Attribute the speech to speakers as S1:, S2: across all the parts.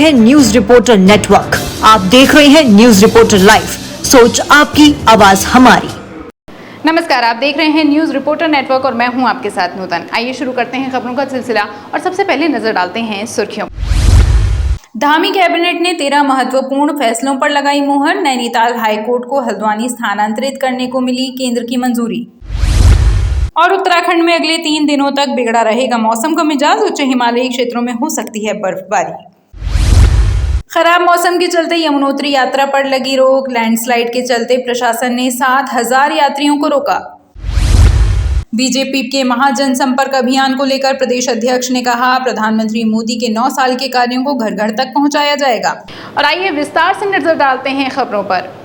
S1: हैं news reporter network. आप देख रहे हैं न्यूज रिपोर्टर लाइव, सोच आपकी, आवाज हमारी।
S2: नमस्कार, आप देख रहे हैं न्यूज रिपोर्टर नेटवर्क और मैं हूं आपके साथ नूतन। आइए शुरू करते हैं खबरों का सिलसिला और सबसे पहले नजर डालते हैं सुर्खियों। धामी कैबिनेट ने 13 महत्वपूर्ण फैसलों पर लगाई मुहर। नैनीताल हाईकोर्ट को हल्द्वानी स्थानांतरित करने को मिली केंद्र की मंजूरी। और उत्तराखंड में अगले 3 दिनों तक बिगड़ा रहेगा मौसम का मिजाज। उच्च हिमालयी क्षेत्रों में हो सकती है बर्फबारी। खराब मौसम के चलते यमुनोत्री यात्रा पर लगी रोक। लैंडस्लाइड के चलते प्रशासन ने 7,000 यात्रियों को रोका। बीजेपी के महाजनसंपर्क अभियान को लेकर प्रदेश अध्यक्ष ने कहा, प्रधानमंत्री मोदी के 9 साल के कार्यों को घर घर तक पहुंचाया जाएगा। और आइए विस्तार से नजर डालते हैं खबरों पर।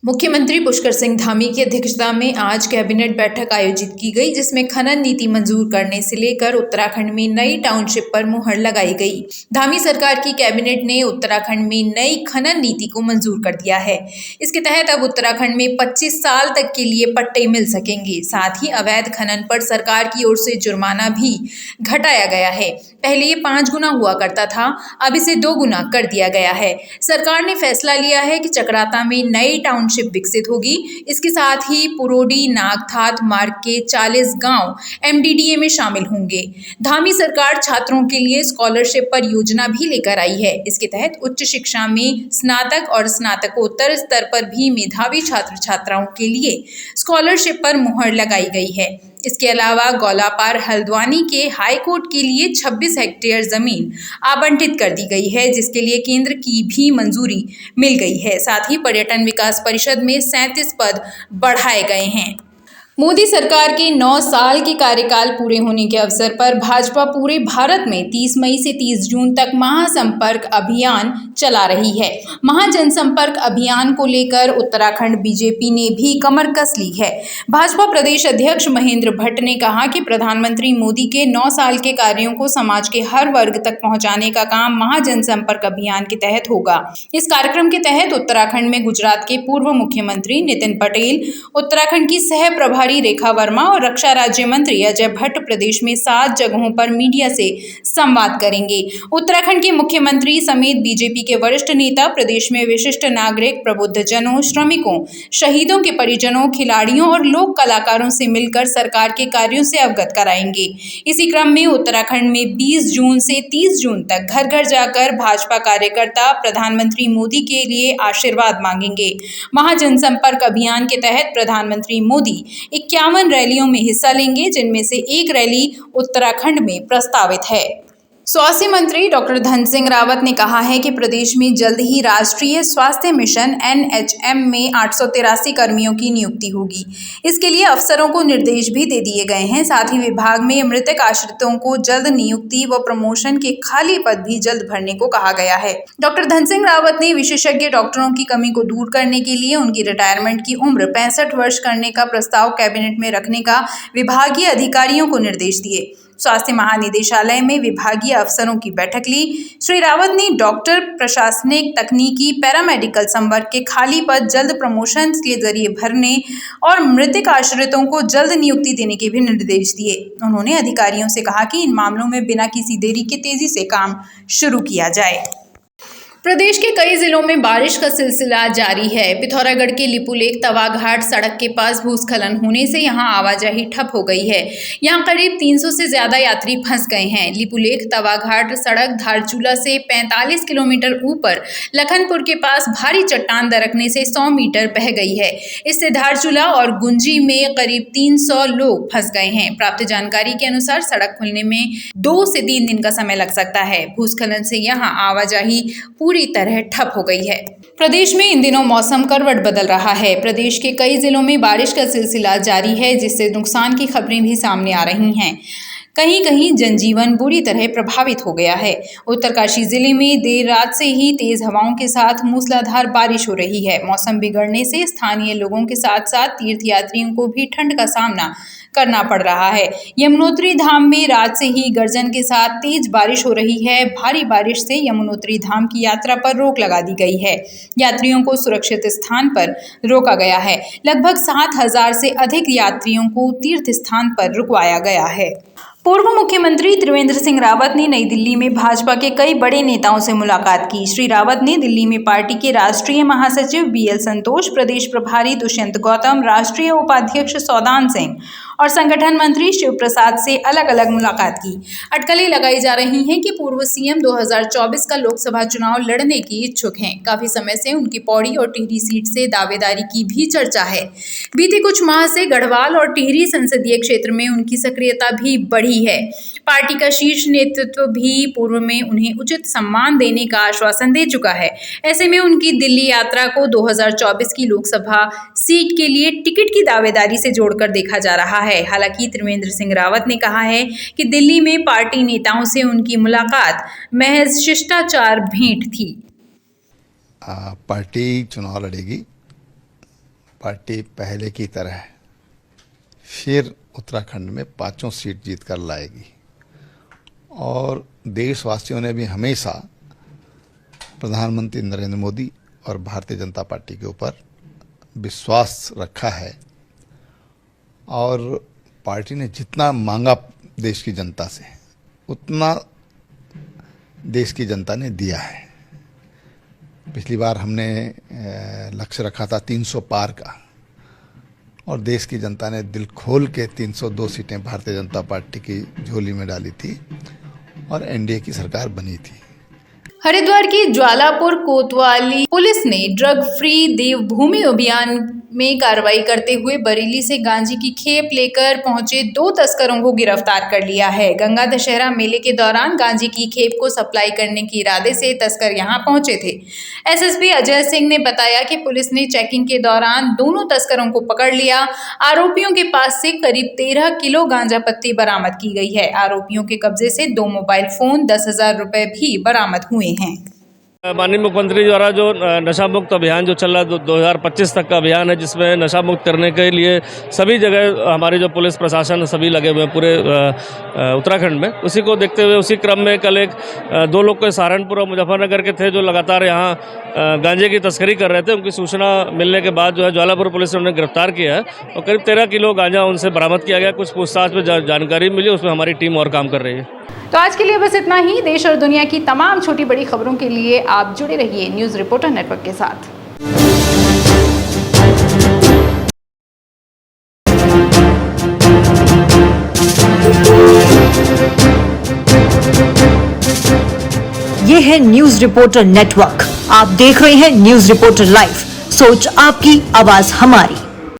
S2: मुख्यमंत्री पुष्कर सिंह धामी की अध्यक्षता में आज कैबिनेट बैठक आयोजित की गई, जिसमें खनन नीति मंजूर करने से लेकर उत्तराखंड में नई टाउनशिप पर मुहर लगाई गई। धामी सरकार की कैबिनेट ने उत्तराखंड में नई खनन नीति को मंजूर कर दिया है। इसके तहत अब उत्तराखंड में 25 साल तक के लिए पट्टे मिल सकेंगे। साथ ही अवैध खनन पर सरकार की ओर से जुर्माना भी घटाया गया है। पहले ये 5 गुना हुआ करता था, अब इसे 2 गुना कर दिया गया है। सरकार ने फैसला लिया है कि चकराता में नई टाउनशिप विकसित होगी। इसके साथ ही पुरोडी नागथात मार्ग के 40 गांव एमडीडीए में शामिल होंगे। धामी सरकार छात्रों के लिए स्कॉलरशिप पर योजना भी लेकर आई है। इसके तहत उच्च शिक्षा में स्नातक और स्नातकोत्तर स्तर पर भी मेधावी छात्र छात्राओं के लिए स्कॉलरशिप पर मुहर लगाई गई है। इसके अलावा गौलापार हल्द्वानी के हाई कोर्ट के लिए 26 हेक्टेयर जमीन आवंटित कर दी गई है, जिसके लिए केंद्र की भी मंजूरी मिल गई है। साथ ही पर्यटन विकास परिषद में 37 पद बढ़ाए गए हैं। मोदी सरकार के 9 साल के कार्यकाल पूरे होने के अवसर पर भाजपा पूरे भारत में 30 मई से 30 जून तक महासंपर्क अभियान चला रही है। महाजनसंपर्क अभियान को लेकर उत्तराखंड बीजेपी ने भी कमर कस ली है। भाजपा प्रदेश अध्यक्ष महेंद्र भट्ट ने कहा कि प्रधानमंत्री मोदी के 9 साल के कार्यों को समाज के हर वर्ग तक पहुंचाने का काम महाजनसंपर्क अभियान के तहत होगा। इस कार्यक्रम के तहत उत्तराखंड में गुजरात के पूर्व मुख्यमंत्री नितिन पटेल, उत्तराखंड की सह प्रभारी रेखा वर्मा और रक्षा राज्य मंत्री अजय भट्ट प्रदेश में 7 जगहों पर मीडिया से संवाद करेंगे। उत्तराखंड के मुख्यमंत्री समेत बीजेपी के वरिष्ठ नेता प्रदेश में विशिष्ट नागरिक, प्रबुद्धजनों, श्रमिकों, शहीदों के परिजनों, खिलाड़ियों और लोक कलाकारों से मिलकर सरकार के कार्यों से अवगत कराएंगे। इसी क्रम में उत्तराखंड में 20 जून से 30 जून तक घर घर जाकर भाजपा कार्यकर्ता प्रधानमंत्री मोदी के लिए आशीर्वाद मांगेंगे। महाजनसंपर्क अभियान के तहत प्रधानमंत्री मोदी 51 रैलियों में हिस्सा लेंगे, जिनमें से एक रैली उत्तराखंड में प्रस्तावित है। स्वास्थ्य मंत्री डॉक्टर धन सिंह रावत ने कहा है कि प्रदेश में जल्द ही राष्ट्रीय स्वास्थ्य मिशन NHM में 883 कर्मियों की नियुक्ति होगी। इसके लिए अफसरों को निर्देश भी दे दिए गए हैं। साथ ही विभाग में मृतक आश्रितों को जल्द नियुक्ति व प्रमोशन के खाली पद भी जल्द भरने को कहा गया है। डॉक्टर धन सिंह रावत ने विशेषज्ञ डॉक्टरों की कमी को दूर करने के लिए उनकी रिटायरमेंट की उम्र 65 वर्ष करने का प्रस्ताव कैबिनेट में रखने का विभागीय अधिकारियों को निर्देश दिए। स्वास्थ्य महानिदेशालय में विभागीय अफसरों की बैठक ली। श्री रावत ने डॉक्टर, प्रशासनिक, तकनीकी, पैरामेडिकल संवर्ग के खाली पद जल्द प्रमोशन के जरिए भरने और मृतक आश्रितों को जल्द नियुक्ति देने के भी निर्देश दिए। उन्होंने अधिकारियों से कहा कि इन मामलों में बिना किसी देरी के तेजी से काम शुरू किया जाए। प्रदेश के कई जिलों में बारिश का सिलसिला जारी है। पिथौरागढ़ के लिपुलेख तवाघाट सड़क के पास भूस्खलन होने से यहां आवाजाही ठप हो गई है। यहां करीब 300 से ज्यादा यात्री फंस गए हैं। लिपुलेख तवाघाट सड़क धारचूला से 45 किलोमीटर ऊपर लखनपुर के पास भारी चट्टान दरकने से 100 मीटर बह गई है। इससे धारचूला और गुंजी में करीब 300 लोग फंस गए हैं। प्राप्त जानकारी के अनुसार सड़क खुलने में 2 से 3 दिन का समय लग सकता है। भूस्खलन से यहां आवाजाही पूरी तरह ठप हो गई है। प्रदेश में इन दिनों मौसम करवट बदल रहा है। प्रदेश के कई जिलों में बारिश का सिलसिला जारी है, जिससे नुकसान की खबरें भी सामने आ रही हैं। कहीं कहीं जनजीवन बुरी तरह प्रभावित हो गया है। उत्तरकाशी जिले में देर रात से ही तेज हवाओं के साथ मूसलाधार बारिश हो रही है। मौसम बिगड़ने से स्थानीय लोगों के साथ साथ तीर्थयात्रियों को भी ठंड का सामना करना पड़ रहा है। यमुनोत्री धाम में रात से ही गर्जन के साथ तेज बारिश हो रही है। भारी बारिश से यमुनोत्री धाम की यात्रा पर रोक लगा दी गई है। यात्रियों को सुरक्षित स्थान पर रोका गया है। लगभग 7,000 से अधिक यात्रियों को तीर्थ स्थान पर रुकवाया गया है। पूर्व मुख्यमंत्री त्रिवेंद्र सिंह रावत ने नई दिल्ली में भाजपा के कई बड़े नेताओं से मुलाकात की। श्री रावत ने दिल्ली में पार्टी के राष्ट्रीय महासचिव बीएल संतोष, प्रदेश प्रभारी दुष्यंत गौतम, राष्ट्रीय उपाध्यक्ष सौदान सिंह और संगठन मंत्री शिव प्रसाद से अलग अलग मुलाकात की। अटकलें लगाई जा रही हैं कि पूर्व सीएम 2024 का लोकसभा चुनाव लड़ने की इच्छुक हैं। काफी समय से उनकी पौड़ी और टिहरी सीट से दावेदारी की भी चर्चा है। बीते कुछ माह से गढ़वाल और टिहरी संसदीय क्षेत्र में उनकी सक्रियता भी बढ़ी है। पार्टी का शीर्ष नेतृत्व भी पूर्व में उन्हें उचित सम्मान देने का आश्वासन दे चुका है। ऐसे में उनकी दिल्ली यात्रा को 2024 की लोकसभा सीट के लिए टिकट की दावेदारी से जोड़कर देखा जा रहा है। हालांकि त्रिवेंद्र सिंह रावत ने कहा है कि दिल्ली में पार्टी नेताओं से उनकी मुलाकात महज शिष्टाचार भेंट थी।
S3: पार्टी चुनाव लड़ेगी, पार्टी पहले की तरह फिर उत्तराखंड में 5 सीट जीत कर लाएगी और देशवासियों ने भी हमेशा प्रधानमंत्री नरेंद्र मोदी और भारतीय जनता पार्टी के ऊपर विश्वास रखा है और पार्टी ने जितना मांगा देश की जनता से उतना देश की जनता ने दिया है। पिछली बार हमने लक्ष्य रखा था 300 पार का और देश की जनता ने दिल खोल के 302 सीटें भारतीय जनता पार्टी की झोली में डाली थी और एनडीए की सरकार बनी थी।
S2: हरिद्वार की ज्वालापुर कोतवाली पुलिस ने ड्रग फ्री देवभूमि अभियान में कार्रवाई करते हुए बरेली से गांजे की खेप लेकर पहुंचे 2 तस्करों को गिरफ्तार कर लिया है। गंगा दशहरा मेले के दौरान गांजे की खेप को सप्लाई करने के इरादे से तस्कर यहां पहुंचे थे। एसएसपी अजय सिंह ने बताया कि पुलिस ने चेकिंग के दौरान दोनों तस्करों को पकड़ लिया। आरोपियों के पास से करीब 13 किलो गांजा पत्ती बरामद की गई है। आरोपियों के कब्जे से 2 मोबाइल फोन, 10,000 रुपए भी बरामद हुए हैं।
S4: माननीय मुख्यमंत्री द्वारा जो नशा मुक्त अभियान जो चल रहा है 2025 तक का अभियान है, जिसमें नशा मुक्त करने के लिए सभी जगह हमारी जो पुलिस प्रशासन सभी लगे हुए हैं पूरे उत्तराखंड में। उसी को देखते हुए उसी क्रम में कल 2 लोग को सहारनपुर और मुजफ्फरनगर के थे जो लगातार यहाँ गांजे की तस्करी कर रहे थे। उनकी सूचना मिलने के बाद जो है ज्वालापुर पुलिस ने उन्हें गिरफ्तार किया है और करीब 13 किलो गांजा उनसे बरामद किया गया। कुछ पूछताछ में जानकारी मिली, उसमें हमारी टीम और काम कर रही है।
S2: तो आज के लिए बस इतना ही। देश और दुनिया की तमाम छोटी बड़ी खबरों के लिए आप जुड़े रहिए न्यूज़ रिपोर्टर नेटवर्क के साथ।
S1: ये है न्यूज़ रिपोर्टर नेटवर्क। आप देख रहे हैं न्यूज़ रिपोर्टर लाइव। सोच आपकी, आवाज हमारी।